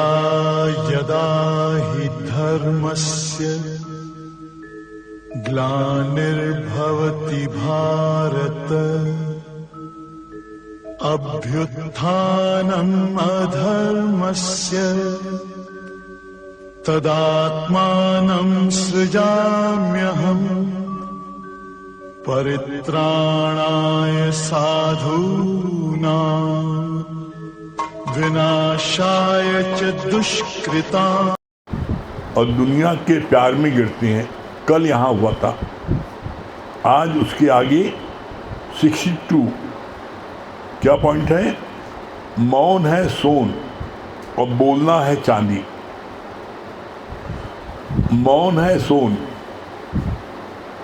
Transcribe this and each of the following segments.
यदा यदा हि धर्मस्य ग्लानिर्भवति भारत अभ्युत्थानम् अधर्मस्य तदात्मानं सृजाम्यहम् परित्राणाय साधूनां विनाशाय च दुष्कृताम्। और दुनिया के प्यार में गिरते हैं। कल यहाँ हुआ था, आज उसके आगे 62 क्या पॉइंट है? मौन है सोन और बोलना है चांदी। मौन है सोन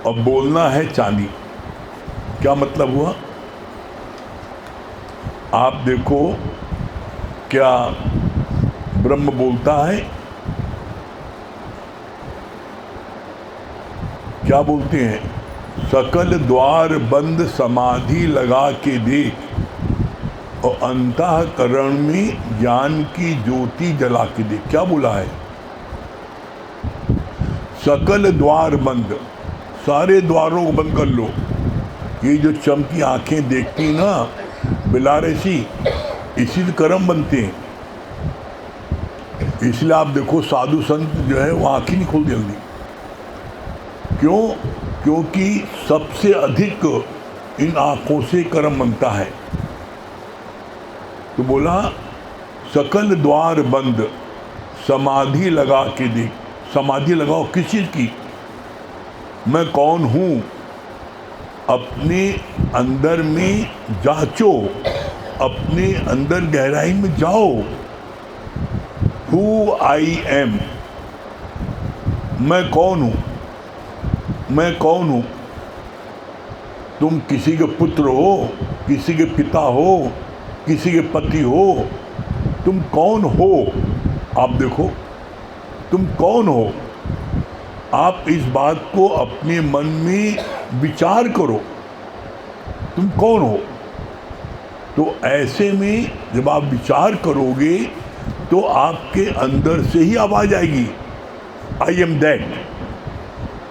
और बोलना है चांदी। क्या मतलब हुआ? आप देखो, क्या ब्रह्म बोलता है? क्या बोलते हैं? सकल द्वार बंद समाधि लगा के देख और अंतःकरण में ज्ञान की ज्योति जला के देख। क्या बोला है? सकल द्वार बंद, सारे द्वारों को बंद कर लो। ये जो चमकी आंखें देखती ना बिलारेसी, इसी से कर्म बनते हैं। इसलिए आप देखो साधु संत जो है वो आंखें नहीं खोल जल्दी। क्यों? क्योंकि सबसे अधिक इन आंखों से कर्म बनता है। तो बोला सकल द्वार बंद समाधि लगा के देख। समाधि लगाओ किस चीज की? मैं कौन हूं अपने अंदर में जांचो, अपने अंदर गहराई में जाओ। हु आई एम, मैं कौन हूं? मैं कौन हूं? तुम किसी के पुत्र हो, किसी के पिता हो, किसी के पति हो, तुम कौन हो? आप देखो तुम कौन हो। आप इस बात को अपने मन में विचार करो, तुम कौन हो। तो ऐसे में जब आप विचार करोगे तो आपके अंदर से ही आवाज आएगी, आई एम दैट।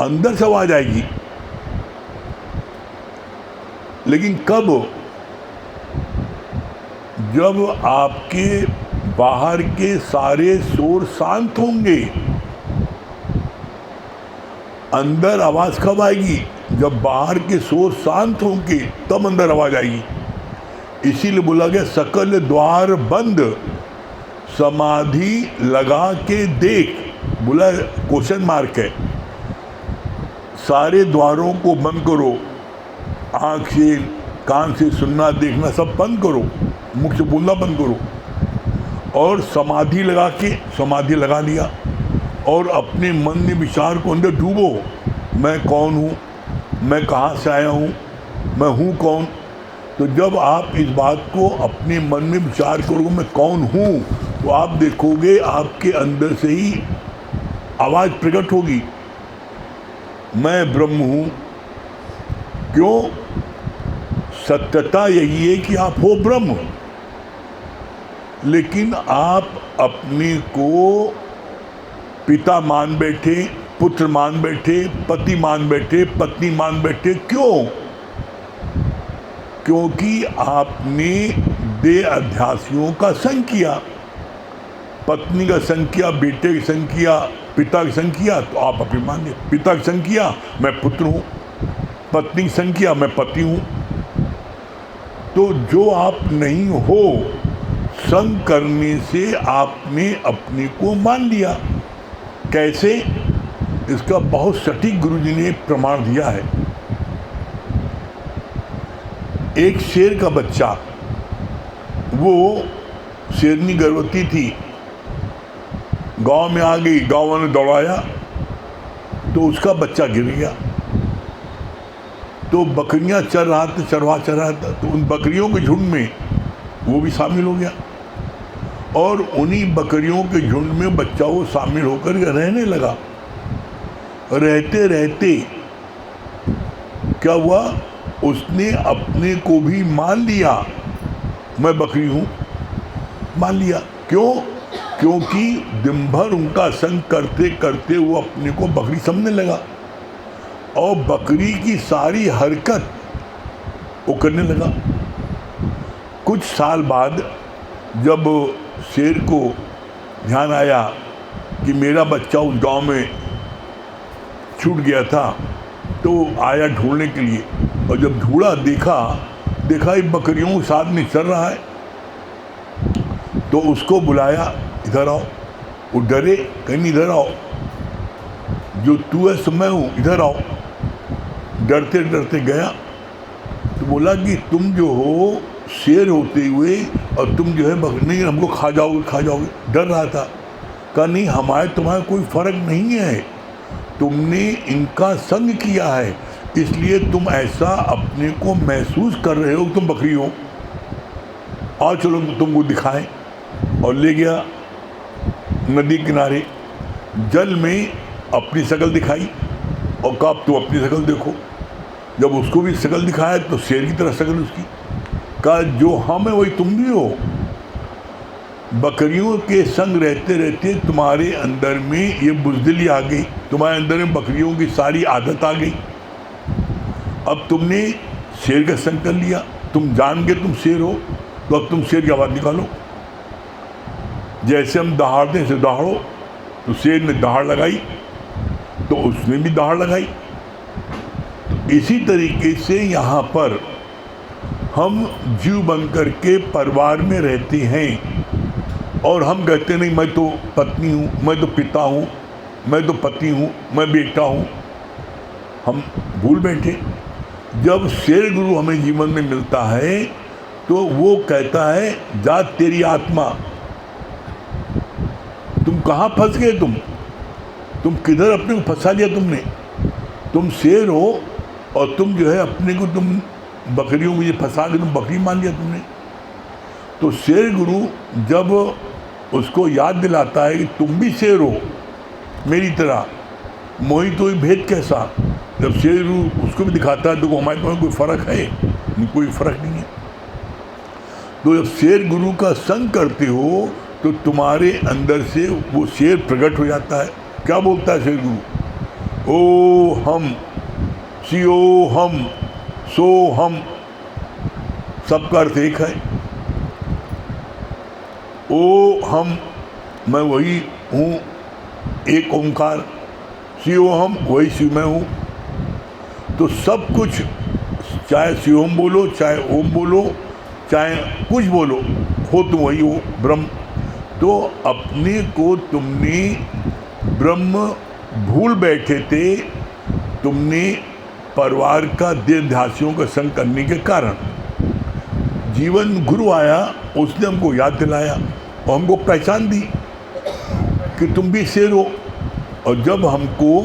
अंदर से आवाज आएगी। लेकिन कब? जब आपके बाहर के सारे शोर शांत होंगे। अंदर आवाज कब आएगी? जब बाहर के शोर शांत होंगे तब अंदर आवाज आएगी। इसीलिए बोला गया सकल द्वार बंद समाधि लगा के देख। बोला क्वेश्चन मार्क है। सारे द्वारों को बंद करो, आँख से कान से सुनना देखना सब बंद करो, मुख से बोलना बंद करो और समाधि लगा के, समाधि लगा लिया और अपने मन में विचार को अंदर डूबो। मैं कौन हूँ? मैं कहाँ से आया हूँ? मैं हूँ कौन? तो जब आप इस बात को अपने मन में विचार करोगे मैं कौन हूँ, तो आप देखोगे आपके अंदर से ही आवाज़ प्रकट होगी, मैं ब्रह्म हूँ। क्यों? सत्यता यही है कि आप हो ब्रह्म। लेकिन आप अपने को पिता मान बैठे, पुत्र मान बैठे, पति मान बैठे, पत्नी मान बैठे। क्यों? क्योंकि आपने देह अध्यासियों का संग किया। पत्नी का संग किया, बेटे का संग किया, पिता का संग किया, तो आप अपने मान लिया। पिता का संग किया मैं पुत्र हूँ, पत्नी का संग किया मैं पति हूँ। तो जो आप नहीं हो, संग करने से आपने अपने को मान लिया। कैसे? इसका बहुत सटीक गुरुजी ने प्रमाण दिया है। एक शेर का बच्चा, वो शेरनी गर्भवती थी, गांव में आ गई, गांव वालों ने दौड़ाया तो उसका बच्चा गिर गया। तो बकरियां चर रहा था, चरवा चर रहा था, तो उन बकरियों के झुंड में वो भी शामिल हो गया और उन्हीं बकरियों के झुंड में बच्चा वो शामिल होकर रहने लगा। रहते रहते क्या हुआ? उसने अपने को भी मान लिया, मैं बकरी हूँ, मान लिया। क्यों? क्योंकि दिन भर उनका संग करते करते वो अपने को बकरी समझने लगा और बकरी की सारी हरकत वो करने लगा। कुछ साल बाद जब शेर को ध्यान आया कि मेरा बच्चा उस गांव में छूट गया था, तो आया ढूंढने के लिए, और जब ढूंढा देखा ये बकरियों के साथ में चल रहा है, तो उसको बुलाया, इधर आओ। वो डरे, कहीं इधर आओ, जो तू है सो मैं हूँ, इधर आओ। डरते डरते गया तो बोला कि तुम जो हो शेर होते हुए और तुम जो है नहीं, हमको खा जाओगे। डर रहा था। कहा नहीं, हमारे तुम्हारा कोई फर्क नहीं है, तुमने इनका संग किया है, इसलिए तुम ऐसा अपने को महसूस कर रहे हो, तुम बकरी हो। और चलो तुमको दिखाएं। और ले गया नदी किनारे, जल में अपनी शक्ल दिखाई और कहा तुम अपनी शक्ल देखो। जब उसको भी शक्ल दिखाया तो शेर की तरह शक्ल उसकी। कहा जो हम है वही तुम भी हो। बकरियों के संग रहते रहते तुम्हारे अंदर में ये बुज़दिली आ गई, तुम्हारे अंदर में बकरियों की सारी आदत आ गई। अब तुमने शेर का संग कर लिया, तुम जान के तुम शेर हो, तो अब तुम शेर की आवाज़ निकालो। जैसे हम दहाड़ते से दहाड़ो, तो शेर ने दहाड़ लगाई तो उसने भी दहाड़ लगाई। तो इसी तरीके से यहाँ पर हम जीव बन कर के परिवार में रहते हैं और हम कहते नहीं मैं तो पत्नी हूँ, मैं तो पिता हूँ, मैं तो पति हूँ, मैं बेटा हूँ। हम भूल बैठे। जब शेर गुरु हमें जीवन में मिलता है तो वो कहता है जा तेरी आत्मा, तुम कहाँ फंस गए, तुम किधर अपने को फंसा लिया तुमने। तुम शेर हो और तुम जो है अपने को तुम बकरियों में फंसा के तुम बकरी मान लिया तुमने। तो शेर गुरु जब उसको याद दिलाता है कि तुम भी शेर हो मेरी तरह, मोहित हुई भेद कैसा। जब शेर गुरु उसको भी दिखाता है तो हमारे तुम्हें कोई फ़र्क है नहीं, कोई फ़र्क नहीं है। तो जब शेर गुरु का संग करते हो तो तुम्हारे अंदर से वो शेर प्रकट हो जाता है। क्या बोलता है शेर गुरु? ओ हम, सियो हम, सो हम, सबका अर्थ एक है। ओ हम, मैं वही हूँ, एक ओंकार। सियो हम, वही शिव मैं हूँ। तो सब कुछ, चाहे शिवम बोलो, चाहे ओम बोलो, चाहे कुछ बोलो, हो तुम वही हो, ब्रह्म। तो अपने को तुमने ब्रह्म भूल बैठे थे, तुमने परिवार का देहध्यासियों का संग करने के कारण। जीवन गुरु आया, उसने हमको याद दिलाया और हमको पहचान दी कि तुम भी शेर हो। और जब हमको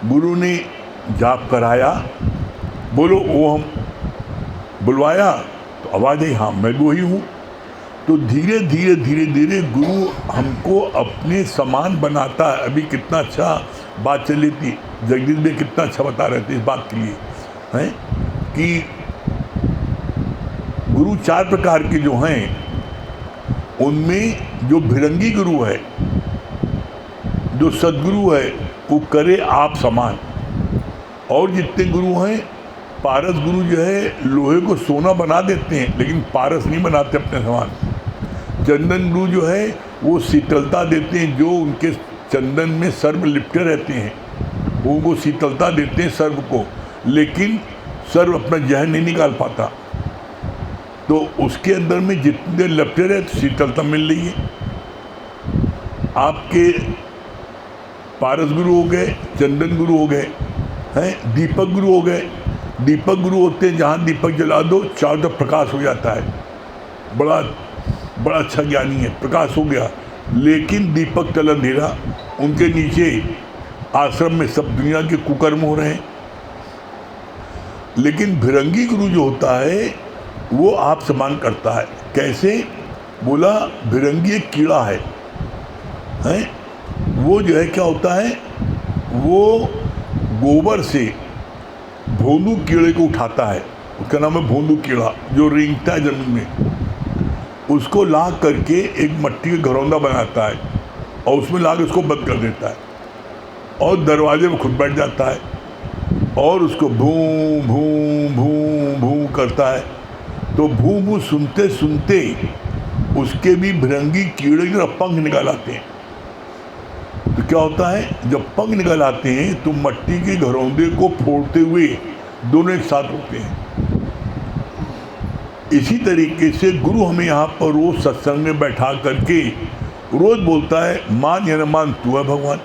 गुरु ने जाप कराया, बोलो वो हम बुलवाया, तो आवाज़ आई हाँ मैं भी वही हूँ। तो धीरे धीरे गुरु हमको अपने समान बनाता है। अभी कितना अच्छा बात चली थी, जगदीश भाई कितना अच्छा बता रहे थे इस बात के लिए, हैं कि गुरु 4 प्रकार के जो हैं, उनमें जो भिरंगी गुरु है, जो सदगुरु है, वो करे आप समान। और जितने गुरु हैं, पारस गुरु जो है लोहे को सोना बना देते हैं, लेकिन पारस नहीं बनाते अपने समान। चंदन गुरु जो है वो शीतलता देते हैं, जो उनके चंदन में सर्व लिपटे रहते हैं, वो उनको शीतलता देते हैं सर्व को, लेकिन सर्व अपना जहर नहीं निकाल पाता। तो उसके अंदर में जितने लिपटे रहे तो शीतलता मिल रही है। आपके पारस गुरु हो गए, चंदन गुरु हो गए, हैं दीपक गुरु हो गए। दीपक गुरु होते हैं जहाँ दीपक जला दो चारों तरफ प्रकाश हो जाता है, बड़ा अच्छा ज्ञानी है, प्रकाश हो गया। लेकिन दीपक तल अंधेरा, उनके नीचे आश्रम में सब दुनिया के कुकर्म हो रहे हैं। लेकिन भिरंगी गुरु जो होता है वो आप समान करता है। कैसे? बोला भिरंगी एक कीड़ा है, हैं वो जो है क्या होता है, वो गोबर से भोंदू कीड़े को उठाता है, उसका नाम है भोंदू कीड़ा, जो रेंगता है जमीन में। उसको ला करके एक मट्टी का घरौंदा बनाता है, और उसमें लाके उसको बंद कर देता है और दरवाजे में खुद बैठ जाता है और उसको भूं भूं भूं भूं करता है। तो भूं भूं सुनते सुनते उसके भी भृंगी कीड़े की पंख निकल आते हैं। तो क्या होता है, जब पंख निकल आते हैं तो मट्टी के घरौंदे को फोड़ते हुए दोनों एक साथ होते हैं। इसी तरीके से गुरु हमें यहाँ पर रोज सत्संग में बैठा करके रोज बोलता है, मान या न मान तू है भगवान,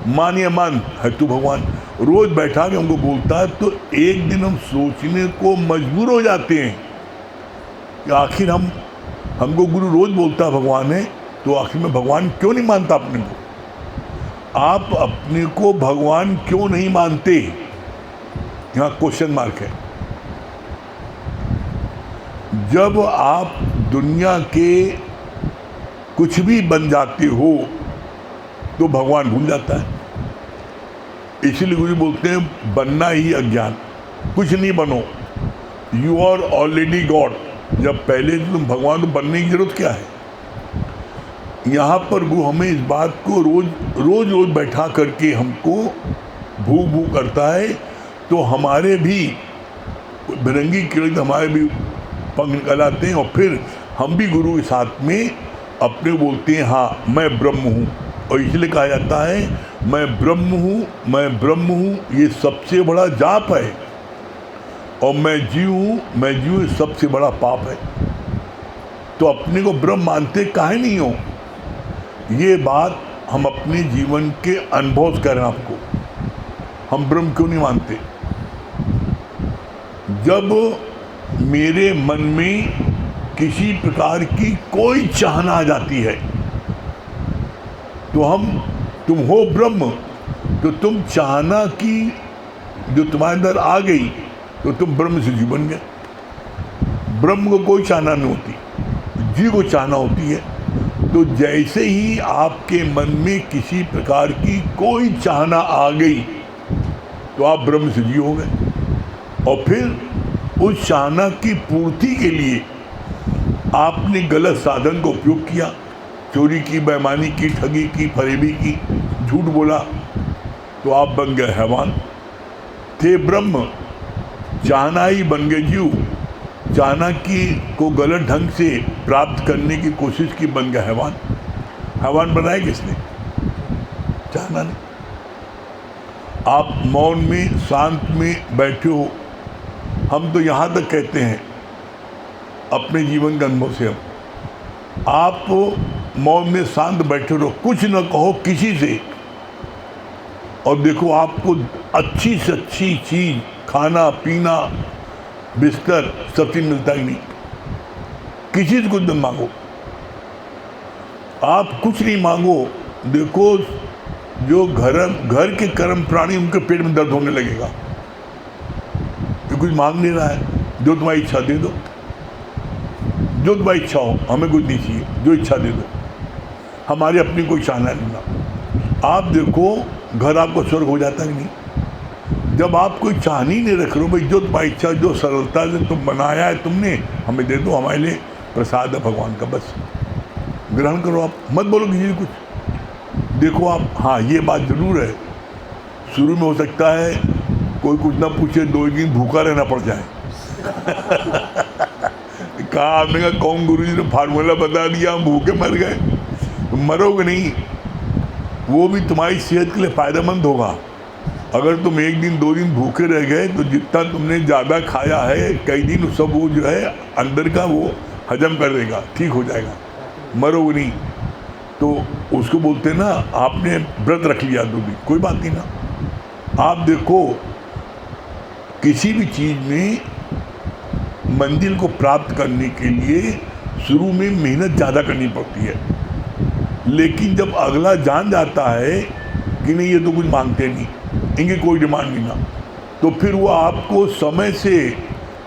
मान या मान है तू भगवान। रोज बैठा के हमको बोलता है। तो एक दिन हम सोचने को मजबूर हो जाते हैं कि आखिर हमको गुरु रोज बोलता है भगवान है, तो आखिर में भगवान क्यों नहीं मानता अपने को? आप अपने को भगवान क्यों नहीं मानते? यहाँ क्वेश्चन मार्क है। जब आप दुनिया के कुछ भी बन जाते हो तो भगवान भूल जाता है। इसीलिए गुरु बोलते हैं बनना ही अज्ञान, कुछ नहीं बनो, यू आर ऑलरेडी गॉड। जब पहले तुम भगवान को बनने की जरूरत क्या है? यहाँ पर गुरु हमें इस बात को रोज बैठा करके हमको भू भू करता है। तो हमारे भी भृंगी कीड़े हमारे भी पंख निकल आते हैं और फिर हम भी गुरु के साथ में अपने बोलते हैं हाँ मैं ब्रह्म हूँ। और इसलिए कहा जाता है मैं ब्रह्म हूँ, मैं ब्रह्म हूँ, ये सबसे बड़ा जाप है। और मैं जीव हूँ, मैं जीव सबसे बड़ा पाप है। तो अपने को ब्रह्म मानते काहे नहीं हो? ये बात हम अपने जीवन के अनुभव से कह रहे हैं आपको। हम ब्रह्म क्यों नहीं मानते? जब मेरे मन में किसी प्रकार की कोई चाहना आ जाती है तो तुम हो ब्रह्म, तो तुम चाहना की जो तुम्हारे अंदर आ गई तो तुम ब्रह्म से जीव बन गए। ब्रह्म को कोई चाहना नहीं होती, जीव को चाहना होती है। तो जैसे ही आपके मन में किसी प्रकार की कोई चाहना आ गई तो आप ब्रह्म से जीव हो गए। और फिर उस चाहना की पूर्ति के लिए आपने गलत साधन का उपयोग किया, चोरी की, बेईमानी की, ठगी की, फरेबी की, झूठ बोला, तो आप बन गए हैवान। थे ब्रह्म, चाहना ही बन गए जीव। चाहना की को गलत ढंग से प्राप्त करने की कोशिश की, बन गया हैवान। हैवान बनाया किसने? चाहना नहीं। आप मौन में, शांत में बैठे हो। हम तो यहाँ तक कहते हैं अपने जीवन के अनुभव से, आप मौन में शांत बैठे रहो, कुछ न कहो किसी से, और देखो आपको अच्छी से अच्छी चीज, खाना पीना, बिस्तर, सब चीज मिलता ही नहीं। किसी से कुछ न मांगो, आप कुछ नहीं मांगो। देखो जो घर के कर्म प्राणी, उनके पेट में दर्द होने लगेगा। तो कुछ मांग नहीं रहा है, जो तुम्हारी इच्छा दे दो, जो तुम्हारी इच्छा हो, हमें कुछ नहीं चाहिए, जो इच्छा दे दो, हमारी अपनी कोई चाहना नहीं ना। आप देखो घर आपको स्वर्ग हो जाता है नहीं? जब आप कोई चाहनी नहीं रख रहे हो, भाई जो तुम्हारी इच्छा, जो सरलता से तुम बनाया है तुमने, हमें दे दो, हमारे लिए प्रसाद है भगवान का, बस ग्रहण करो। आप मत बोलो किसी से कुछ। देखो आप, हाँ ये बात जरूर है, शुरू में हो सकता है कोई कुछ ना पूछे, 2 दिन भूखा रहना पड़ जाए। कहा आपने कहा कौन गुरु जी ने फार्मूला बता दिया, हम भूखे मर गए। मरोगे नहीं, वो भी तुम्हारी सेहत के लिए फायदेमंद होगा। अगर तुम 1 दिन 2 दिन भूखे रह गए तो जितना तुमने ज़्यादा खाया है कई दिन, सब वो जो है अंदर का वो हजम कर देगा, ठीक हो जाएगा, मरोगे नहीं। तो उसको बोलते ना, आपने व्रत रख लिया 2 दिन, कोई बात नहीं ना। आप देखो किसी भी चीज़ में मंजिल को प्राप्त करने के लिए शुरू में मेहनत ज़्यादा करनी पड़ती है, लेकिन जब अगला जान जाता है कि नहीं ये तो कुछ मांगते नहीं, इनकी कोई डिमांड नहीं ना, तो फिर वो आपको समय से,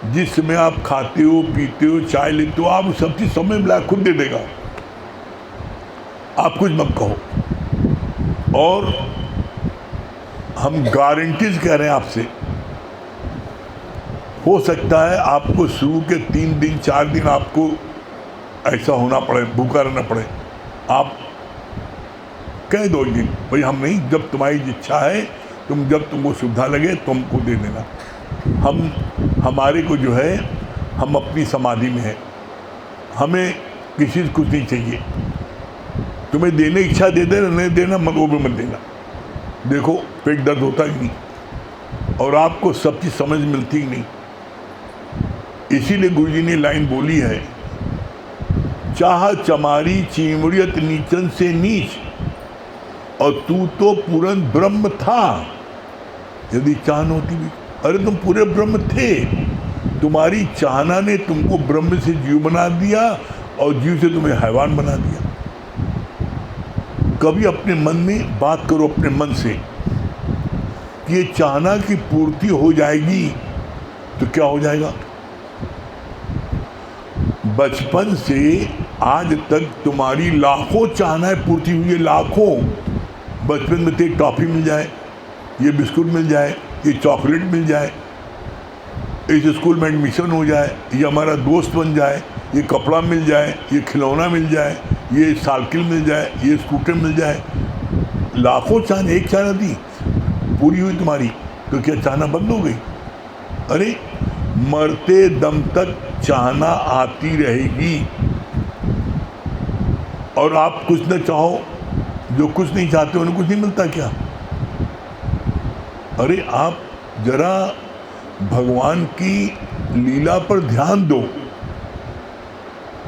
जिस समय आप खाते हो, पीते हो, चाय लेते हो, आप सब चीज़ समय मिला खुद दे देगा। आप कुछ मत कहो। और हम गारंटीज कह रहे हैं आपसे, हो सकता है आपको शुरू के 3 दिन 4 दिन आपको ऐसा होना पड़े, भूखा रहना पड़े। आप कह दो एक दिन, भाई हम नहीं, जब तुम्हारी इच्छा है, जब तुमको सुविधा लगे तुमको दे देना। हमारे को जो है, हम अपनी समाधि में हैं, हमें किसी से कुछ नहीं चाहिए। तुम्हें देने इच्छा दे देना, नहीं देना मगो में मत देना। देखो पेट दर्द होता ही नहीं और आपको सब चीज़ समझ मिलती ही नहीं। इसीलिए गुरु जी ने लाइन बोली है, चाह चमारी चीमड़ियत नीचन से नीच, और तू तो पूर्ण ब्रह्म था। यदि चाहना होती भी, अरे तुम पूरे ब्रह्म थे, तुम्हारी चाहना ने तुमको ब्रह्म से जीव बना दिया और जीव से तुम्हें हैवान बना दिया। कभी अपने मन में बात करो, अपने मन से, कि ये चाहना की पूर्ति हो जाएगी तो क्या हो जाएगा। बचपन से आज तक तुम्हारी लाखों चाहनाएं पूर्ति हुई है, लाखों। बचपन में तेरी टॉफी मिल जाए, ये बिस्कुट मिल जाए, ये चॉकलेट मिल जाए, इस स्कूल में एडमिशन हो जाए, ये हमारा दोस्त बन जाए, ये कपड़ा मिल जाए, ये खिलौना मिल जाए, ये साइकिल मिल जाए, ये स्कूटर मिल जाए। लाखों चाहना, एक चाहना थी पूरी हुई तुम्हारी, तो क्या चाहना बंद हो गई? अरे मरते दम तक चाहना आती रहेगी। और आप कुछ न चाहो, जो कुछ नहीं चाहते उन्हें कुछ नहीं मिलता क्या? अरे आप जरा भगवान की लीला पर ध्यान दो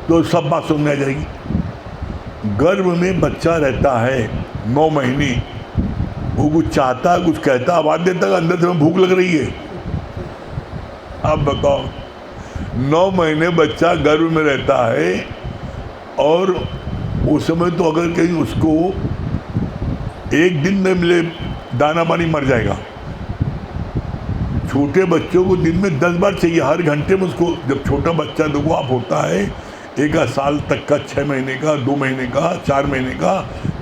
तो सब बात समझ में आ जाएगी। गर्भ में बच्चा रहता है 9 महीने, वो कुछ चाहता, कुछ कहता, आवाज देता है, अंदर से भूख लग रही है। आप बताओ, 9 महीने बच्चा गर्भ में रहता है और उस समय तो अगर कहीं उसको एक दिन में मिले दाना पानी मर जाएगा। छोटे बच्चों को दिन में 10 बार चाहिए, हर घंटे में उसको। जब छोटा बच्चा देखो आप होता है 1 साल तक का, 6 महीने का, 2 महीने का, 4 महीने का,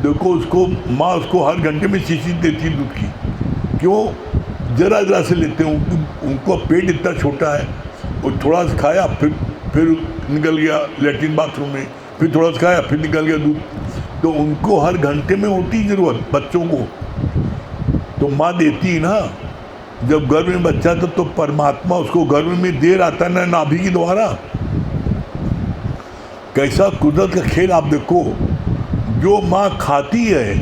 देखो उसको माँ उसको हर घंटे में शीशी देती है दूध की। क्यों? जरा जरा से लेते हैं, उनको पेट इतना छोटा है, वो थोड़ा सा खाया फिर निकल गया लेटरिन बाथरूम में, फिर थोड़ा सा खाया फिर निकल गया दूध। तो उनको हर घंटे में होती ज़रूरत बच्चों को, तो माँ देती ना। जब गर्भ में बच्चा था तो परमात्मा उसको गर्भ में दे रहा था ना, नाभि के द्वारा। कैसा कुदरत का खेल आप देखो। जो माँ खाती है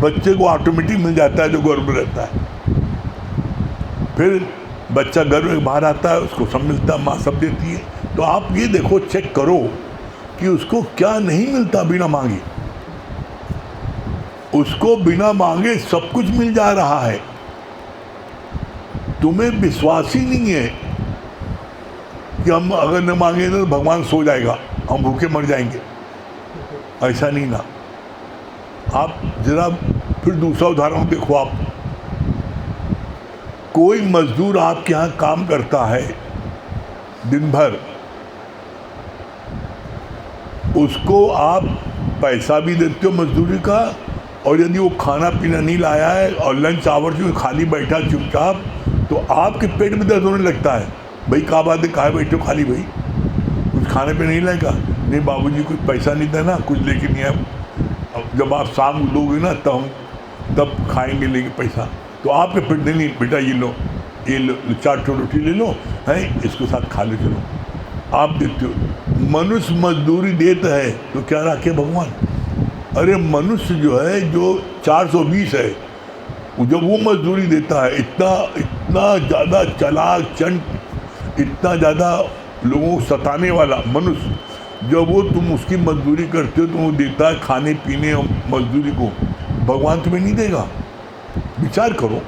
बच्चे को ऑटोमेटिक मिल जाता है जो गर्भ में रहता है। फिर बच्चा गर्भ में बाहर आता है, उसको सब मिलता है, माँ सब देती है। तो आप ये देखो, चेक करो कि उसको क्या नहीं मिलता बिना मांगे। उसको बिना मांगे सब कुछ मिल जा रहा है। तुम्हें विश्वास ही नहीं है कि हम अगर न मांगे तो भगवान सो जाएगा, हम भूखे मर जाएंगे। ऐसा नहीं ना। आप जरा फिर दूसरा उदाहरण देखो। आप कोई मजदूर आपके यहाँ काम करता है दिन भर, उसको आप पैसा भी देते हो मजदूरी का, और यदि वो खाना पीना नहीं लाया है और लंच आवर जो खाली बैठा चुपचाप, तो आपके पेट में दर्द होने लगता है। भाई क्या बात है, कहाँ बैठे हो खाली? भाई कुछ खाने पे नहीं लाएगा? नहीं बाबूजी कुछ पैसा नहीं था ना, कुछ लेके नहीं आया। जब आप शाम दोगे ना तब खाएंगे लेके पैसा। तो आपके पेट नहीं, बेटा ये लो 4 रोटी ले लो, हैं इसके साथ खा ले चलो। आप देते हो। मनुष्य मजदूरी देता है तो क्या रखे भगवान? अरे मनुष्य जो है, जो 420 है, जब वो मजदूरी देता है, इतना ज़्यादा चालाक चंट, इतना ज़्यादा लोगों को सताने वाला मनुष्य, जब वो तुम उसकी मजदूरी करते हो तो वो देता है खाने पीने और मजदूरी को, भगवान तुम्हें नहीं देगा? विचार करो,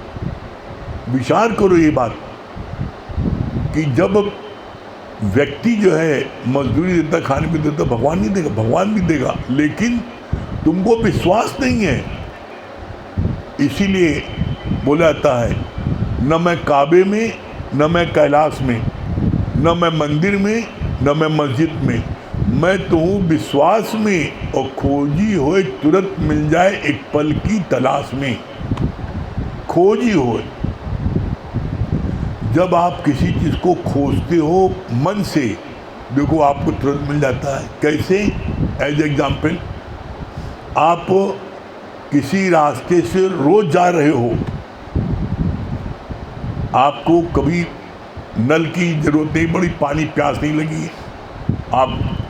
विचार करो ये बात कि जब व्यक्ति जो है मजदूरी देता, खाने पीने देता, भगवान नहीं देगा? भगवान भी देगा, लेकिन तुमको विश्वास नहीं है। इसीलिए बोला जाता है, न मैं काबे में, न मैं कैलाश में, न मैं मंदिर में, न मैं मस्जिद में, मैं तो हूँ विश्वास में, और खोजी होए तुरंत मिल जाए एक पल की तलाश में। खोजी होए, जब आप किसी चीज़ को खोजते हो मन से, देखो आपको तुरंत मिल जाता है। कैसे? एज एग्जाम्पल, आप किसी रास्ते से रोज जा रहे हो, आपको कभी नल की जरूरत नहीं पड़ी, पानी प्यास नहीं लगी है, आप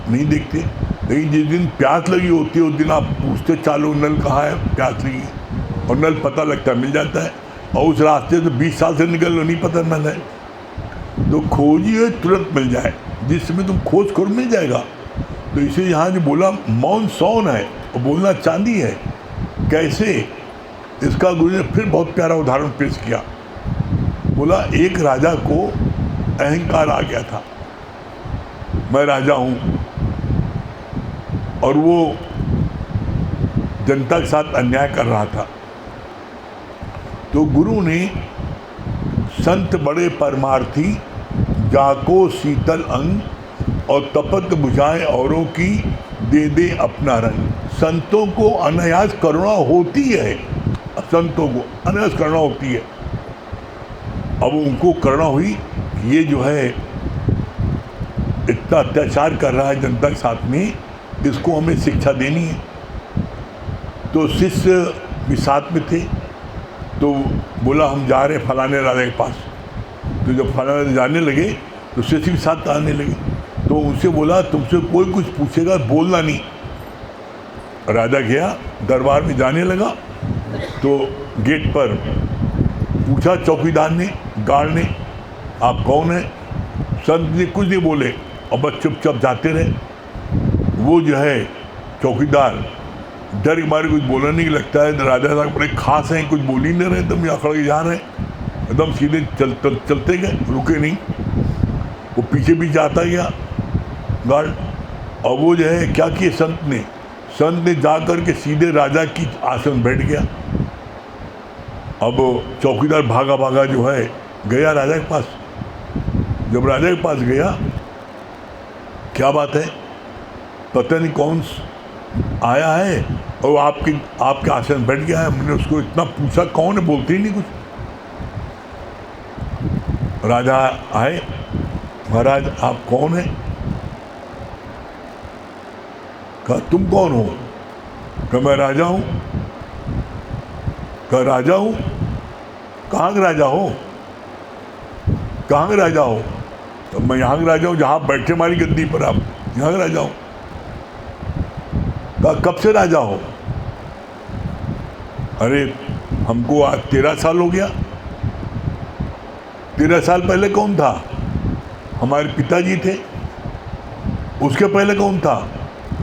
नहीं देखते। लेकिन जिस दिन प्यास लगी होती है उस दिन आप पूछते चालू नल कहाँ है, प्यास लगी है, और नल पता लगता है, मिल जाता है। और उस रास्ते से 20 साल से निकल लो, नहीं पता नल है। तो खोजिए तुरंत मिल जाए, जिस समय तुम खोज करो मिल जाएगा। तो इसे यहाँ जो बोला मौन सौन है और बोलना चांदी है, कैसे, इसका गुरु ने फिर बहुत प्यारा उदाहरण पेश किया। बोला एक राजा को अहंकार आ गया था, मैं राजा हूँ, और वो जनता के साथ अन्याय कर रहा था। तो गुरु ने संत बड़े परमार्थी, जाको शीतल अंग, और तपत बुझाए औरों की, दे दे अपना रंग। संतों को अनायास करुणा होती है, संतों को अनायास करुणा होती है। अब उनको करुणा हुई कि ये जो है इतना अत्याचार कर रहा है जनता के साथ में, इसको हमें शिक्षा देनी है। तो शिष्य भी साथ में थे, तो बोला हम जा रहे फलाने राजा के पास। तो जब फलाने जाने लगे तो शिष्य भी साथ आने लगे। तो उनसे बोला तुमसे कोई कुछ पूछेगा बोलना नहीं। राजा गया, दरबार में जाने लगा, तो गेट पर पूछा चौकीदार ने, गार्ड ने, आप कौन हैं? संत ने कुछ नहीं बोले और बस चुपचाप जाते रहे। वो जो है चौकीदार डर के मारे कुछ बोलने नहीं लगता है, राजा साहब बड़े खास हैं, कुछ बोल ही नहीं रहे, एकदम अकड़ के जा रहे हैं, एकदम सीधे चलते गए, रुके नहीं। वो पीछे पीछे आता गया गार्ड, और वो जो है क्या किए संत ने जा कर के सीधे राजा की आसन बैठ गया। अब चौकीदार भागा भागा जो है गया राजा के पास। जब राजा के पास गया, क्या बात है, पता नहीं कौन आया है और आपके आसन बैठ गया है, मैंने उसको इतना पूछा कौन है, बोलते ही नहीं कुछ। राजा आए, महाराज आप कौन हैं? कहा तुम कौन हो? कहा मैं राजा हूँ। कहा राजा हूँ? कहाँ के राजा हो? कहाँ के राजा हो? तो मैं यहाँ के राजा हूँ जहाँ बैठे हमारी गद्दी पर, आप यहाँ के राजा हूँ। कहा कब से राजा हो? अरे हमको आज 13 साल हो गया। 13 साल पहले कौन था? हमारे पिताजी थे। उसके पहले कौन था?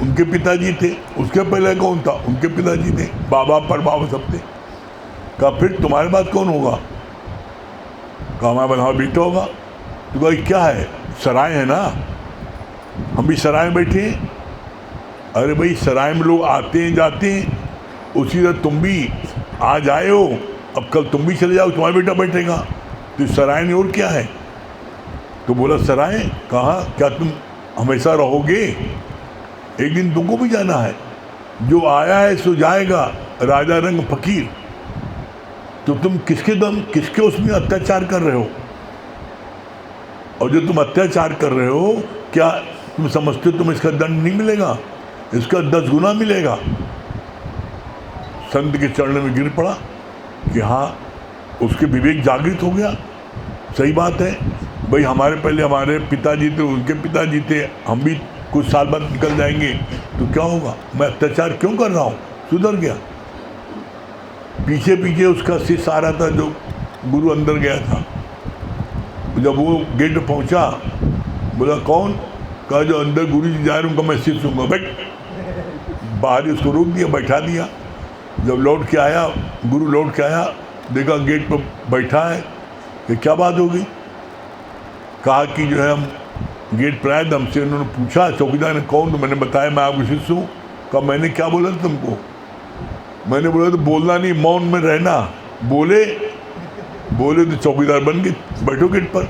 उनके पिताजी थे। उसके पहले कौन था? उनके पिताजी थे। बाबा परबाबा सब थे। कहा फिर तुम्हारे बाद कौन होगा? कहा हमारे बाद हमारा बेटा होगा। तो कहा क्या है, सराय है ना, हम भी सराय में बैठे हैं। अरे भाई सराय में लोग आते हैं जाते हैं, उसी तरह तुम भी आज आए हो, अब कल तुम भी चले जाओ, तुम्हारा बेटा बैठेगा। तो सराय में और क्या है? तो बोला सराय कहाँ, क्या तुम हमेशा रहोगे? एक दिन तुमको भी जाना है। जो आया है सो जाएगा, राजा रंग फकीर। तो तुम किसके उसमें अत्याचार कर रहे हो? और जो तुम अत्याचार कर रहे हो, क्या तुम समझते हो तुम्हें इसका दंड नहीं मिलेगा? इसका 10 गुना मिलेगा। संत के चरणों में गिर पड़ा कि हाँ, उसके विवेक जागृत हो गया। सही बात है भाई, हमारे पहले हमारे पिताजी थे, उनके पिताजी थे, हम भी कुछ साल बाद निकल जाएंगे, तो क्या होगा? मैं अत्याचार क्यों कर रहा हूँ? सुधर गया। पीछे पीछे उसका शिष्य आ रहा था, जो गुरु अंदर गया था। जब वो गेट पर पहुँचा, बोला कौन? कहा जो अंदर गुरु जी जा रहे उनका मैं शिष्य हूँ। बैठ। बाहर ही उसको रोक दिया, बैठा दिया। जब लौट के आया, गुरु लौट के आया, देखा गेट पर बैठा है कि क्या बात हो गई? कहा कि जो है हम गेट पर आए, हमसे उन्होंने पूछा चौकीदार ने कौन, तो मैंने बताया मैं आपको शिष्य हूँ। कहा मैंने क्या बोला था तुमको? मैंने बोला तो बोलना नहीं, मौन में रहना। बोले तो चौकीदार बन गए, बैठो गेट पर।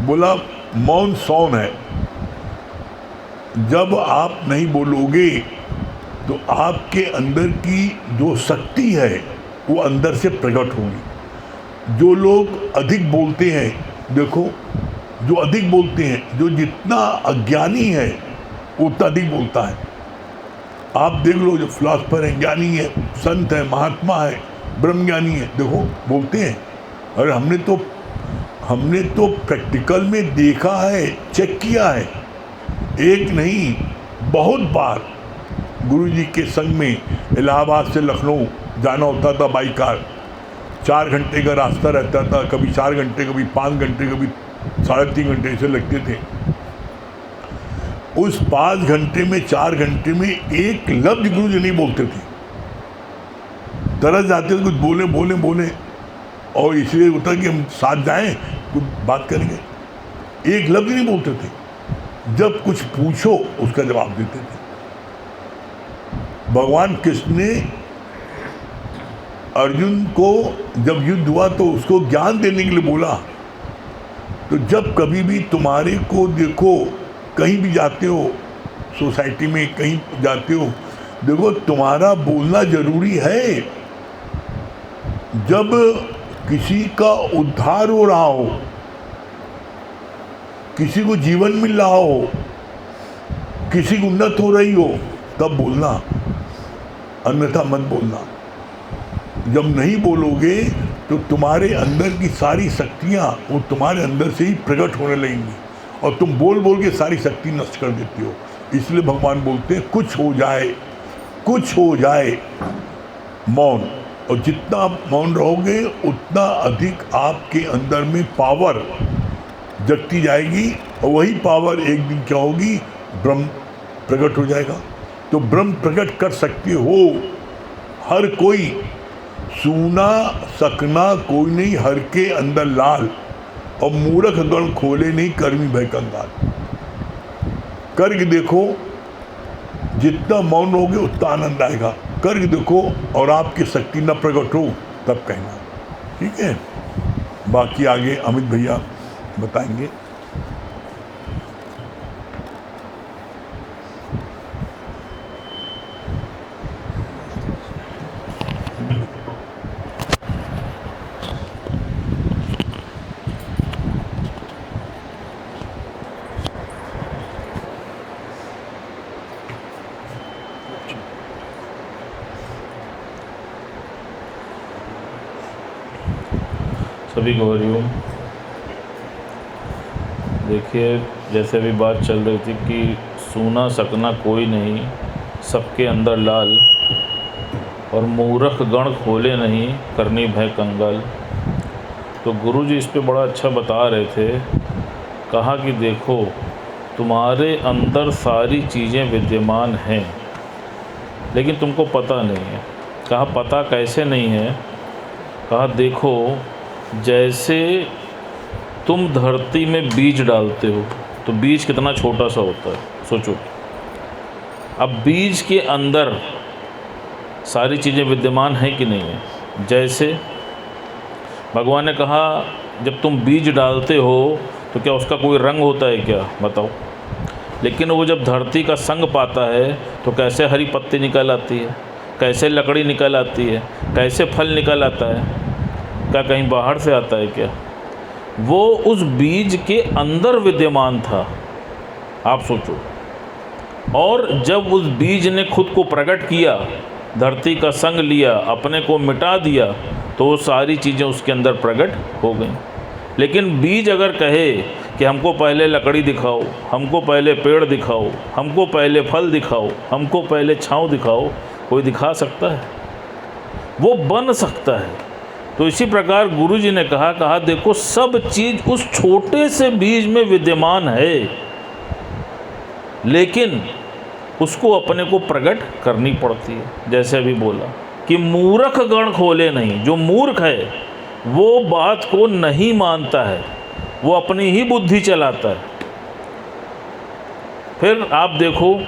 बोला मौन सौन है, जब आप नहीं बोलोगे तो आपके अंदर की जो शक्ति है वो अंदर से प्रकट होगी। जो लोग अधिक बोलते हैं, देखो जो अधिक बोलते हैं, जो जितना अज्ञानी है वो उतना अधिक बोलता है। आप देख लो, जो फिलासफर है, ज्ञानी है, संत है, महात्मा है, ब्रह्मज्ञानी है, देखो बोलते हैं। और हमने तो प्रैक्टिकल में देखा है, चेक किया है, एक नहीं बहुत बार। गुरुजी के संग में इलाहाबाद से लखनऊ जाना होता था बाई कार, 4 घंटे का रास्ता रहता था, कभी 4 घंटे, कभी 5 घंटे, कभी 3.5 घंटे ऐसे लगते थे। उस 5 घंटे में 4 घंटे में एक लफ्ज गुरुजी नहीं बोलते थे, तरस जाते थे, कुछ बोले और इसलिए होता कि हम साथ जाएं, कुछ बात करेंगे, एक लफ्ज नहीं बोलते थे। जब कुछ पूछो उसका जवाब देते थे। भगवान कृष्ण ने अर्जुन को जब युद्ध हुआ तो उसको ज्ञान देने के लिए बोला। तो जब कभी भी तुम्हारे को देखो, कहीं भी जाते हो, सोसाइटी में कहीं जाते हो, देखो तुम्हारा बोलना जरूरी है। जब किसी का उद्धार हो रहा हो, किसी को जीवन मिल रहा हो, किसी की उन्नत हो रही हो, तब बोलना, अन्यथा मत बोलना। जब नहीं बोलोगे तो तुम्हारे अंदर की सारी शक्तियाँ वो तुम्हारे अंदर से ही प्रकट होने लगेंगी और तुम बोल बोल के सारी शक्ति नष्ट कर देती हो। इसलिए भगवान बोलते हैं कुछ हो जाए मौन। और जितना आप मौन रहोगे उतना अधिक आपके अंदर में पावर जगती जाएगी और वही पावर एक दिन क्या होगी, ब्रह्म प्रकट हो जाएगा। तो ब्रह्म प्रकट कर सकते हो हर कोई, सूना सकना कोई नहीं, हर के अंदर लाल। और मूर्ख गण खोले नहीं, कर्मी भय कंगाल। करके देखो, जितना मौन होगे उतना आनंद आएगा। करके देखो और आपकी शक्ति न प्रकट हो तब कहना, ठीक है। बाकी आगे अमित भैया बताएंगे। सभी को हरिओम। देखिए, जैसे अभी बात चल रही थी कि सूना सकना कोई नहीं, सबके अंदर लाल, और मूर्ख गण खोले नहीं, करनी भय कंगाल। तो गुरुजी इस पे बड़ा अच्छा बता रहे थे। कहा कि देखो, तुम्हारे अंदर सारी चीज़ें विद्यमान हैं, लेकिन तुमको पता नहीं है। कहा पता कैसे नहीं है? कहा देखो, जैसे तुम धरती में बीज डालते हो तो बीज कितना छोटा सा होता है, सोचो। अब बीज के अंदर सारी चीज़ें विद्यमान हैं कि नहीं है? जैसे भगवान ने कहा जब तुम बीज डालते हो तो क्या उसका कोई रंग होता है क्या, बताओ। लेकिन वो जब धरती का संग पाता है तो कैसे हरी पत्ती निकल आती है, कैसे लकड़ी निकल आती है, कैसे फल निकल आता है। क्या कहीं बाहर से आता है क्या? वो उस बीज के अंदर विद्यमान था, आप सोचो। और जब उस बीज ने खुद को प्रकट किया, धरती का संग लिया, अपने को मिटा दिया, तो वो सारी चीज़ें उसके अंदर प्रकट हो गई। लेकिन बीज अगर कहे कि हमको पहले लकड़ी दिखाओ, हमको पहले पेड़ दिखाओ, हमको पहले फल दिखाओ, हमको पहले छांव दिखाओ, कोई दिखा सकता है? वो बन सकता है। तो इसी प्रकार गुरुजी ने कहा देखो, सब चीज़ उस छोटे से बीज में विद्यमान है, लेकिन उसको अपने को प्रकट करनी पड़ती है। जैसे अभी बोला कि मूर्ख गण खोले नहीं। जो मूर्ख है वो बात को नहीं मानता है, वो अपनी ही बुद्धि चलाता है। फिर आप देखो,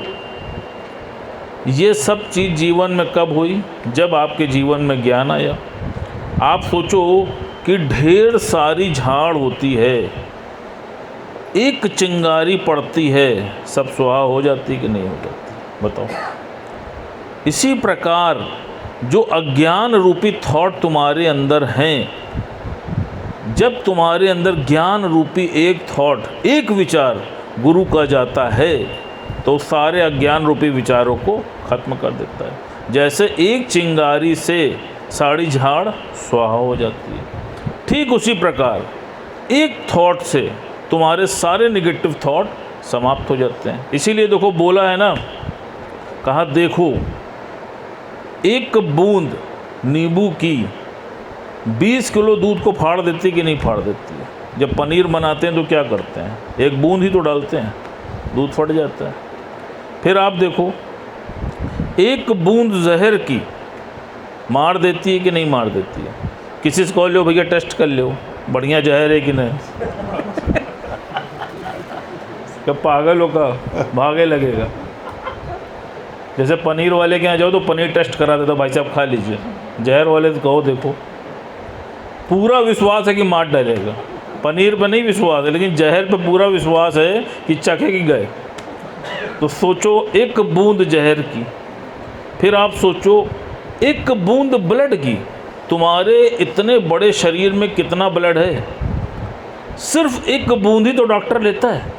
ये सब चीज़ जीवन में कब हुई? जब आपके जीवन में ज्ञान आया। आप सोचो कि ढेर सारी झाड़ होती है, एक चिंगारी पड़ती है, सब सुहा हो जाती कि नहीं हो जाती, बताओ। इसी प्रकार जो अज्ञान रूपी थॉट तुम्हारे अंदर हैं, जब तुम्हारे अंदर ज्ञान रूपी एक थॉट, एक विचार गुरु का जाता है, तो सारे अज्ञान रूपी विचारों को खत्म कर देता है। जैसे एक चिंगारी से साड़ी झाड़ स्वाहा हो जाती है, ठीक उसी प्रकार एक थॉट से तुम्हारे सारे नेगेटिव थॉट समाप्त हो जाते हैं। इसीलिए देखो बोला है ना, कहा देखो एक बूंद नींबू की 20 किलो दूध को फाड़ देती कि नहीं फाड़ देती है। जब पनीर बनाते हैं तो क्या करते हैं, एक बूंद ही तो डालते हैं, दूध फट जाता है। फिर आप देखो एक बूंद जहर की मार देती है कि नहीं मार देती है। किसी से कह लो भैया टेस्ट कर लो बढ़िया जहर है कि नहीं, क्या पागल हो का भागे लगेगा। जैसे पनीर वाले के यहाँ जाओ तो पनीर टेस्ट करा देता, भाई साहब खा लीजिए। जहर वाले से कहो देखो पूरा विश्वास है कि मार डालेगा, पनीर पर नहीं विश्वास है लेकिन जहर पे पूरा विश्वास है कि चखेगी गए। तो सोचो एक बूंद जहर की, फिर आप सोचो एक बूंद ब्लड की। तुम्हारे इतने बड़े शरीर में कितना ब्लड है, सिर्फ एक बूंद ही तो डॉक्टर लेता है।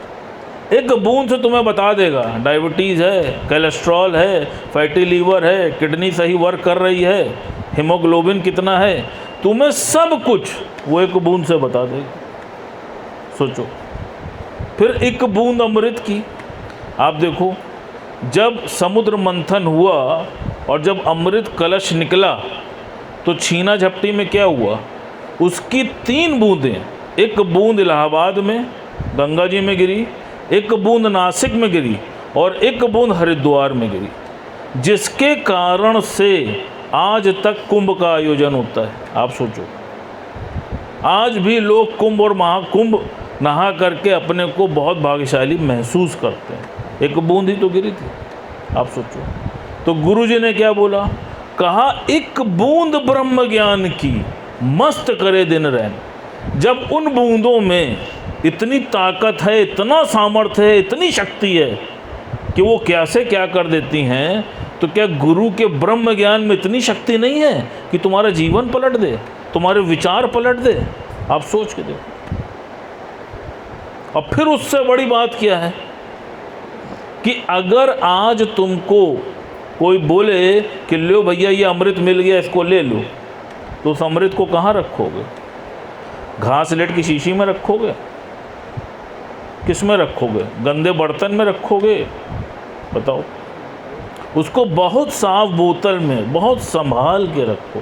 एक बूंद से तुम्हें बता देगा डायबिटीज़ है, कोलेस्ट्रॉल है, फैटी लीवर है, किडनी सही वर्क कर रही है, हीमोग्लोबिन कितना है, तुम्हें सब कुछ वो एक बूंद से बता देगा। सोचो फिर एक बूंद अमृत की। आप देखो जब समुद्र मंथन हुआ और जब अमृत कलश निकला तो छीना झपटी में क्या हुआ, उसकी 3 बूंदें, एक बूंद इलाहाबाद में गंगा जी में गिरी, एक बूंद नासिक में गिरी और एक बूंद हरिद्वार में गिरी, जिसके कारण से आज तक कुंभ का आयोजन होता है। आप सोचो आज भी लोग कुंभ और महाकुंभ नहा करके अपने को बहुत भाग्यशाली महसूस करते हैं। एक बूंद ही तो गिरी थी। आप सोचो तो गुरु जी ने क्या बोला, कहा एक बूंद ब्रह्म ज्ञान की मस्त करे दिन रैन। जब उन बूंदों में इतनी ताकत है, इतना सामर्थ्य है, इतनी शक्ति है कि वो क्या से क्या कर देती हैं, तो क्या गुरु के ब्रह्म ज्ञान में इतनी शक्ति नहीं है कि तुम्हारा जीवन पलट दे, तुम्हारे विचार पलट दे। आप सोच के देखो। और फिर उससे बड़ी बात क्या है कि अगर आज तुमको कोई बोले कि लो भैया ये अमृत मिल गया इसको ले लो, तो उस अमृत को कहाँ रखोगे? घास लेट की शीशी में रखोगे? किस में रखोगे? गंदे बर्तन में रखोगे? बताओ। उसको बहुत साफ बोतल में बहुत संभाल के रखो।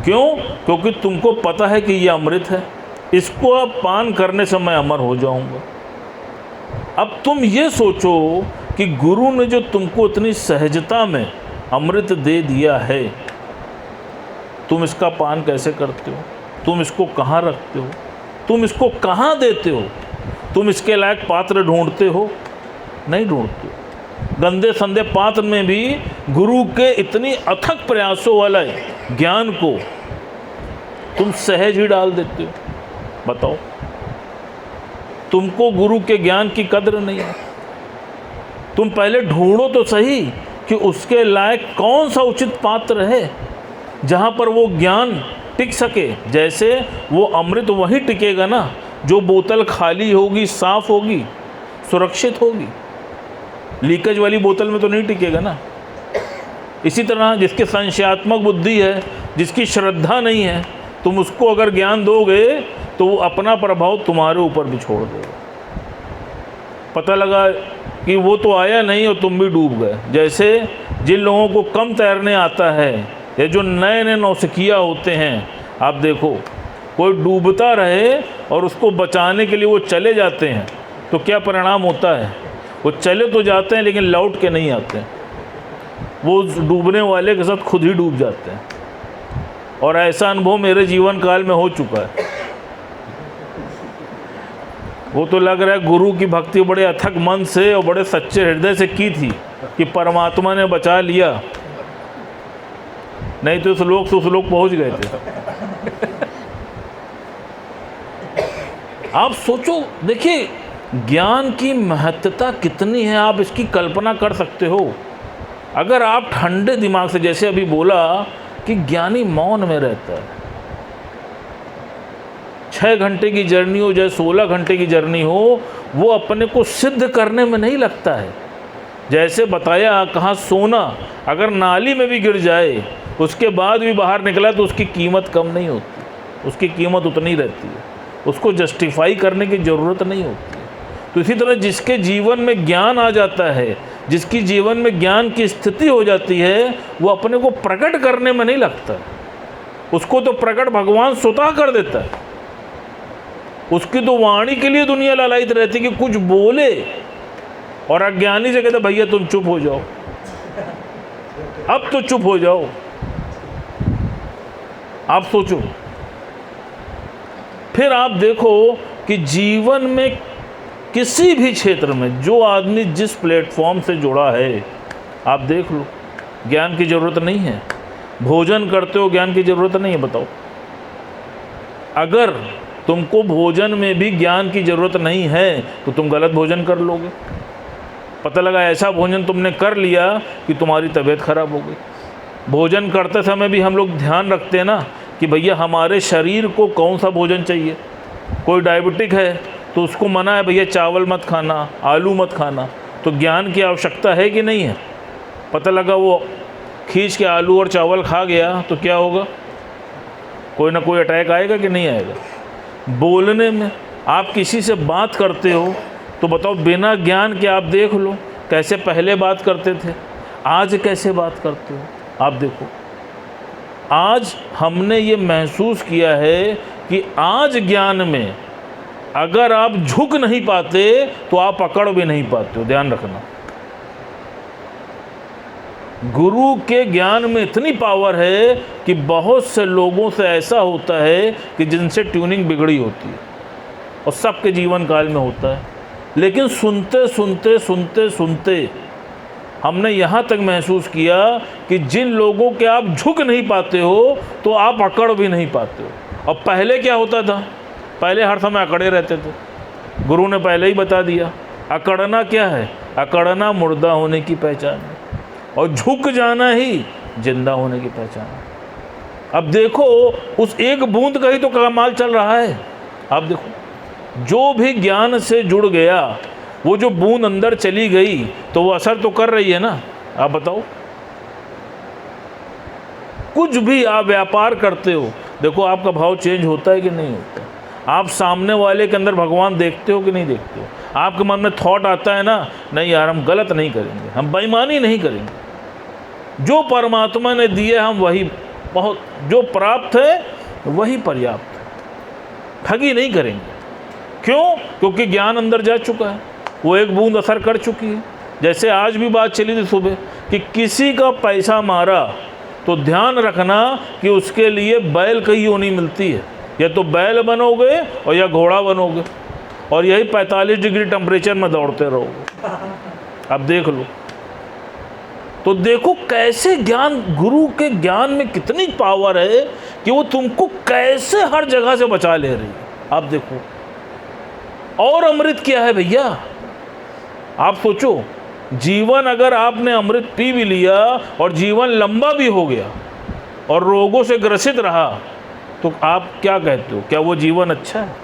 क्यों? क्योंकि तुमको पता है कि ये अमृत है, इसको अब पान करने से मैं अमर हो जाऊंगा। अब तुम ये सोचो कि गुरु ने जो तुमको इतनी सहजता में अमृत दे दिया है, तुम इसका पान कैसे करते हो? तुम इसको कहाँ रखते हो? तुम इसको कहाँ देते हो? तुम इसके लायक पात्र ढूंढते हो? नहीं ढूंढते हो। गंदे संदे पात्र में भी गुरु के इतनी अथक प्रयासों वाला ज्ञान को तुम सहज ही डाल देते हो। बताओ, तुमको गुरु के ज्ञान की कद्र नहीं है। तुम पहले ढूंढो तो सही कि उसके लायक कौन सा उचित पात्र है जहाँ पर वो ज्ञान टिक सके। जैसे वो अमृत वहीं टिकेगा ना जो बोतल खाली होगी, साफ होगी, सुरक्षित होगी। लीकेज वाली बोतल में तो नहीं टिकेगा ना। इसी तरह जिसकी संशयात्मक बुद्धि है, जिसकी श्रद्धा नहीं है, तुम उसको अगर ज्ञान दोगे तो वो अपना प्रभाव तुम्हारे ऊपर भी छोड़ देगा। पता लगा कि वो तो आया नहीं और तुम भी डूब गए। जैसे जिन लोगों को कम तैरने आता है या जो नए नए नौसिखिया होते हैं, आप देखो कोई डूबता रहे और उसको बचाने के लिए वो चले जाते हैं तो क्या परिणाम होता है? वो चले तो जाते हैं लेकिन लौट के नहीं आते। वो डूबने वाले के साथ खुद ही डूब जाते हैं। और ऐसा अनुभव मेरे जीवन काल में हो चुका है। वो तो लग रहा है गुरु की भक्ति बड़े अथक मन से और बड़े सच्चे हृदय से की थी कि परमात्मा ने बचा लिया, नहीं तो इस लोक से उस लोक पहुंच गए थे। आप सोचो, देखिए ज्ञान की महत्ता कितनी है, आप इसकी कल्पना कर सकते हो। अगर आप ठंडे दिमाग से, जैसे अभी बोला कि ज्ञानी मौन में रहता है, 6 घंटे की जर्नी हो चाहे 16 घंटे की जर्नी हो, वो अपने को सिद्ध करने में नहीं लगता है। जैसे बताया, कहाँ सोना अगर नाली में भी गिर जाए उसके बाद भी बाहर निकला तो उसकी कीमत कम नहीं होती, उसकी कीमत उतनी रहती है, उसको जस्टिफाई करने की ज़रूरत नहीं होती है। तो इसी तरह जिसके जीवन में ज्ञान आ जाता है, जिसकी जीवन में ज्ञान की स्थिति हो जाती है, वो अपने को प्रकट करने में नहीं लगता, उसको तो प्रकट भगवान स्वतः कर देता है। उसकी तो वाणी के लिए दुनिया लालायित रहती कि कुछ बोले, और अज्ञानी से कहते भैया तुम चुप हो जाओ, अब तो चुप हो जाओ। आप सोचो, फिर आप देखो कि जीवन में किसी भी क्षेत्र में जो आदमी जिस प्लेटफॉर्म से जुड़ा है, आप देख लो, ज्ञान की ज़रूरत नहीं है। भोजन करते हो, ज्ञान की ज़रूरत नहीं है, बताओ। अगर तुमको भोजन में भी ज्ञान की ज़रूरत नहीं है तो तुम गलत भोजन कर लोगे। पता लगा ऐसा भोजन तुमने कर लिया कि तुम्हारी तबीयत खराब हो गई। भोजन करते समय भी हम लोग ध्यान रखते हैं ना कि भैया हमारे शरीर को कौन सा भोजन चाहिए। कोई डायबिटिक है तो उसको मना है भैया चावल मत खाना, आलू मत खाना, तो ज्ञान की आवश्यकता है कि नहीं है। पता लगा वो खींच के आलू और चावल खा गया तो क्या होगा, कोई ना कोई अटैक आएगा कि नहीं आएगा। बोलने में आप किसी से बात करते हो तो बताओ, बिना ज्ञान के आप देख लो कैसे पहले बात करते थे, आज कैसे बात करते हो। आप देखो, आज हमने ये महसूस किया है कि आज ज्ञान में अगर आप झुक नहीं पाते तो आप पकड़ भी नहीं पाते हो। ध्यान रखना, गुरु के ज्ञान में इतनी पावर है कि बहुत से लोगों से ऐसा होता है कि जिनसे ट्यूनिंग बिगड़ी होती है, और सबके जीवन काल में होता है। लेकिन सुनते सुनते सुनते सुनते हमने यहाँ तक महसूस किया कि जिन लोगों के आप झुक नहीं पाते हो तो आप अकड़ भी नहीं पाते हो। और पहले क्या होता था, पहले हर समय अकड़े रहते थे। गुरु ने पहले ही बता दिया, अकड़ना क्या है, अकड़ना मुर्दा होने की पहचान है, और झुक जाना ही जिंदा होने की पहचान है। अब देखो, उस एक बूंद का ही तो कमाल चल रहा है। आप देखो, जो भी ज्ञान से जुड़ गया, वो जो बूंद अंदर चली गई तो वो असर तो कर रही है ना। आप बताओ, कुछ भी आप व्यापार करते हो, देखो आपका भाव चेंज होता है कि नहीं होता। आप सामने वाले के अंदर भगवान देखते हो कि नहीं देखते हो। आपके मन में थॉट आता है ना, नहीं यार हम गलत नहीं करेंगे, हम बेईमानी नहीं करेंगे, जो परमात्मा ने दिए हम वही बहुत, जो प्राप्त है वही पर्याप्त है, ठगी नहीं करेंगे। क्यों? क्योंकि ज्ञान अंदर जा चुका है, वो एक बूंद असर कर चुकी है। जैसे आज भी बात चली थी सुबह कि किसी का पैसा मारा तो ध्यान रखना कि उसके लिए बैल कहीं होनी मिलती है, या तो बैल बनोगे और या घोड़ा बनोगे, और यही 45 डिग्री टेम्परेचर में दौड़ते रहोगे। अब देख लो, तो देखो कैसे ज्ञान, गुरु के ज्ञान में कितनी पावर है कि वो तुमको कैसे हर जगह से बचा ले रही है। आप देखो, और अमृत क्या है भैया। आप सोचो, जीवन अगर आपने अमृत पी भी लिया और जीवन लंबा भी हो गया और रोगों से ग्रसित रहा तो आप क्या कहते हो, क्या वो जीवन अच्छा है?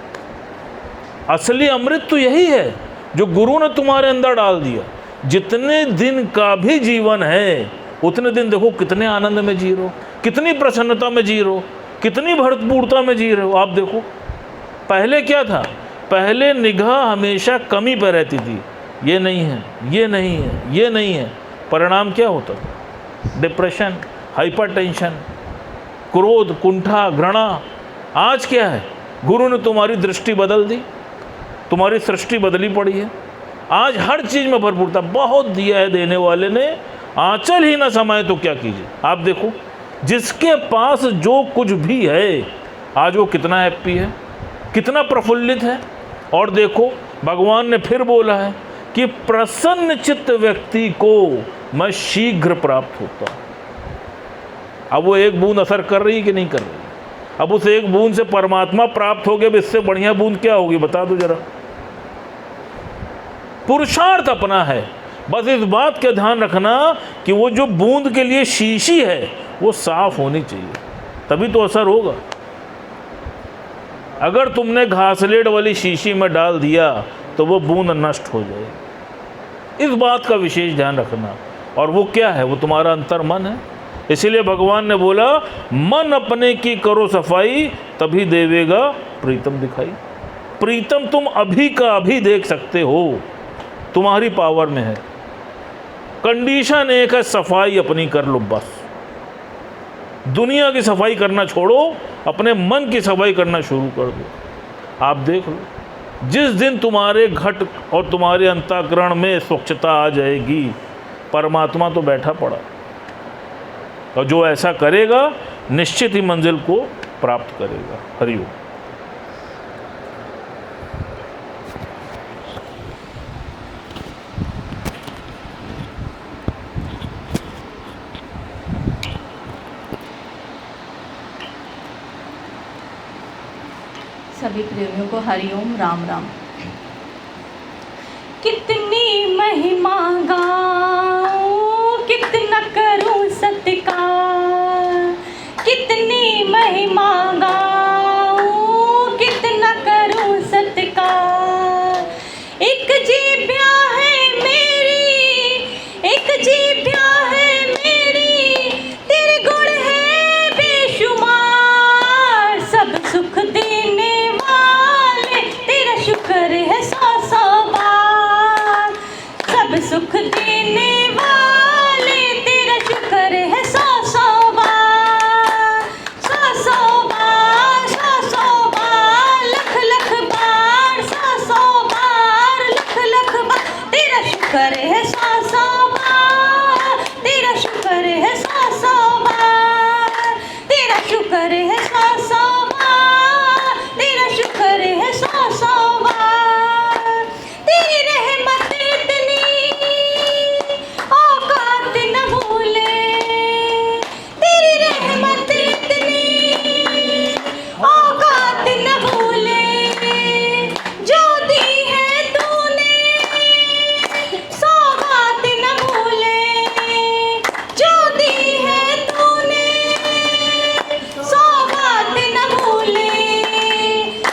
असली अमृत तो यही है जो गुरु ने तुम्हारे अंदर डाल दिया। जितने दिन का भी जीवन है उतने दिन देखो कितने आनंद में जी रहे हो, कितनी प्रसन्नता में जी रहे हो, कितनी भरपूरता में जी रहे हो। आप देखो, पहले क्या था, पहले निगाह हमेशा कमी पर रहती थी, ये नहीं है, ये नहीं है, ये नहीं है। परिणाम क्या होता था? डिप्रेशन, हाइपरटेंशन, क्रोध, कुंठा, घृणा। आज क्या है, गुरु ने तुम्हारी दृष्टि बदल दी, तुम्हारी सृष्टि बदली पड़ी है। आज हर चीज़ में भरपूरता, बहुत दिया है देने वाले ने, आंचल ही ना समाये तो क्या कीजिए। आप देखो, जिसके पास जो कुछ भी है आज वो कितना हैप्पी है, कितना प्रफुल्लित है। और देखो, भगवान ने फिर बोला है कि प्रसन्न चित्त व्यक्ति को मैं शीघ्र प्राप्त होता हूँ। अब वो एक बूंद असर कर रही है कि नहीं कर रही? अब उस एक बूंद से परमात्मा प्राप्त हो गया, इससे बढ़िया बूंद क्या होगी बता दो जरा। पुरुषार्थ अपना है, बस इस बात का ध्यान रखना कि वो जो बूंद के लिए शीशी है वो साफ होनी चाहिए, तभी तो असर होगा। अगर तुमने घासलेट वाली शीशी में डाल दिया तो वो बूंद नष्ट हो जाए। इस बात का विशेष ध्यान रखना। और वो क्या है? वो तुम्हारा अंतर मन है। इसीलिए भगवान ने बोला मन अपने की करो सफाई, तभी देवेगा प्रीतम दिखाई। प्रीतम तुम अभी का अभी देख सकते हो, तुम्हारी पावर में है। कंडीशन एक है, सफाई अपनी कर लो बस। दुनिया की सफाई करना छोड़ो, अपने मन की सफाई करना शुरू कर दो। आप देख लो, जिस दिन तुम्हारे घट और तुम्हारे अंतःकरण में स्वच्छता आ जाएगी, परमात्मा तो बैठा पड़ा। और जो ऐसा करेगा निश्चित ही मंजिल को प्राप्त करेगा। हरिओम। सभी प्रेमियों को हरिओम, राम राम। कितनी महिमा गाऊं, कितना करूं सत्कार, कितनी महिमा गाऊं, कितना करूं सत्कार। एक जीव्या है मेरी, एक जीव्या है मेरी, तेरे गुण है बेशुमार। सब सुख देने शुक्र है सौ सौ बार। सब सुख देने वाले तेरा शुक्र है सौ सौ बार। सौ सौ बार, सौ सौ बार, लख लख बार, सौ सौ बार, लख लख बार। तेरा शुक्र है सौ सौ बार, तेरा शुक्र है सौ सौ बार, तेरा शुक्र है सौ सौ बार, तेरा शुक्र है सौ सौ बार। तेरी रहमत इतनी औकात न भूले, तेरी रहमत इतनी औकात न भूले। जो दी है तूने सौगात न भूले, जो दी है तूने सौगात न भूले।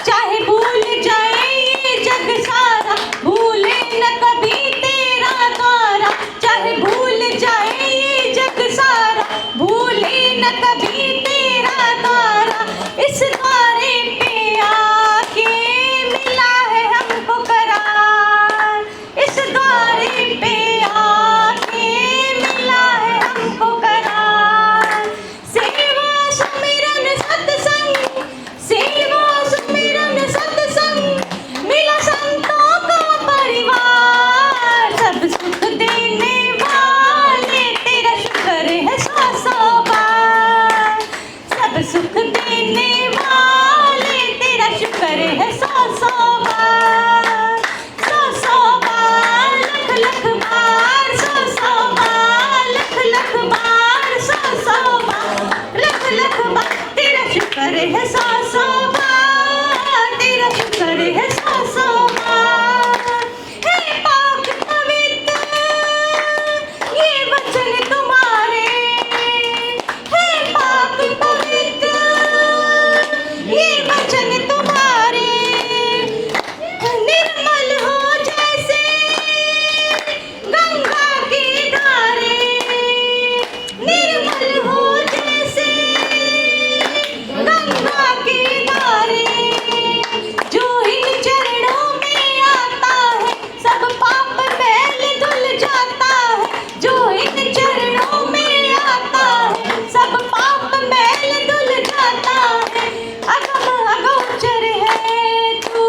चाहे भूल जाए ये जग सारा, भूले न कभी तेरा द्वारा। चाहे भूल जाए ये जग सारा, भूले न कभी तेरा द्वारा। इस द्वारे पे आके मिला है हमको करार, इस द्वारे पे आके मिला है हमको करार। सेवा सुमिरन सत्संग, सेवा सुमिरन सत्संग, मिला संतों का परिवार। सब सुख देने वाले तेरा शुक्र है सौ सौ बार। सब सुख देने वाले तेरा शुक्र है सौ सौ बार। सौ सौ बार, लख लख बार, सौ सौ बार, लख लख बार, सौ सौ बार, लख लख बार। तेरा शुक्र है सौ सौ बार, तेरा शुक्र है सौ सौ बार। हे पाक पवित्र ये वचन तुम्हारे, हे पाक पवित्र ये वचन तुम्हारे। निर्मल हो जैसे गंगा की धारे, निर्मल हो जैसे गंगा की धारे। जो इन चरणों में आता है, सब पाप मैल धुल जाता है। जो इन चरणों में आता है, सब पाप मैल धुल जाता है। अगम अगोचर है तू,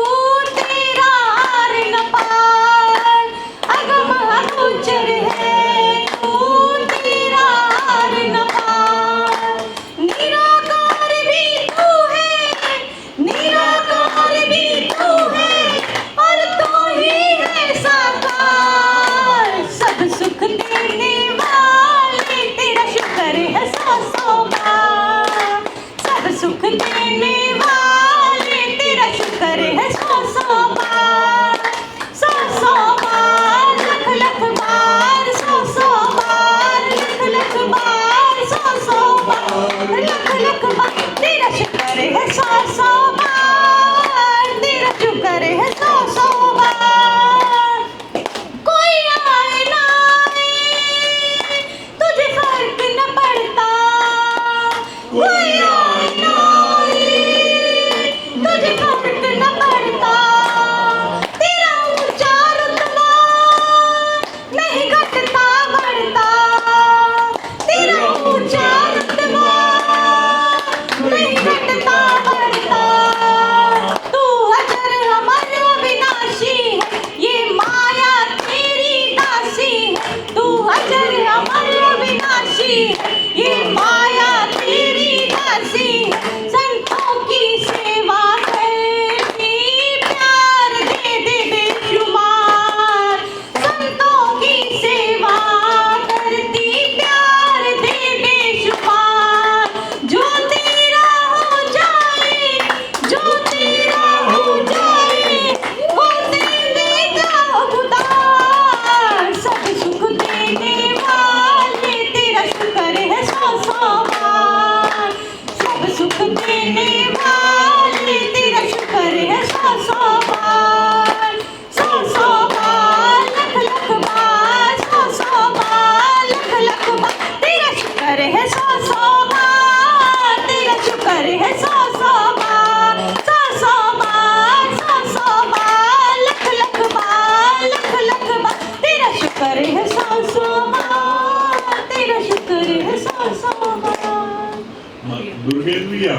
तेरा हार न पार। अगम अगोचर है तू, तेरा हार न पार। निराकार भी तू है, निराकार भी तू है, और तू ही है साकार। सब सुख देने वाले तेरा शुक्र है सौ सौ बार। सब सुख देने वाले तेरा शुक्र है सौ सौ बार। सौ सौ बार, लख लख बार, सौ सौ बार, लख लख बार, सौ सौ बार, लख लख बार। तेरा शुक्र है सौ सौ बार, कोई आए ना आए, तुझे फर्क न पड़ता, तेरा ऊंचा रुतबा नहीं घटता बढ़ता, तेरा ऊंचा रुतबा नहीं घटता बढ़ता। तू अजर अमर अविनाशी है, ये माया तेरी दासी है। तू अजर अमर अविनाशी है, ये माया तेरी दासी है। संतों की सेवा करती, प्यार दे दे बेशुमार। संतों की सेवा करती, प्यार दे बेशुमार। जो तेरा हो जाए, जो तेरा हो जाए, वो दे देगा खुदा। सब सुख देने वाले तेरा शुक्र है सौ सौ बार। सब सुख देने वाले तेरा शुक्र है सौ सौ बार। सौ बार लख लख बार, सौ बार लख लख बार तेरा शुक्र है सौ बार। तेरा शुक्र है सौ बार, सौ बार, सौ बार लख लख बार, लख लख बार तेरा शुक्र है सौ बार। तेरा शुक्र है सौ बार। दुर्गेश भैया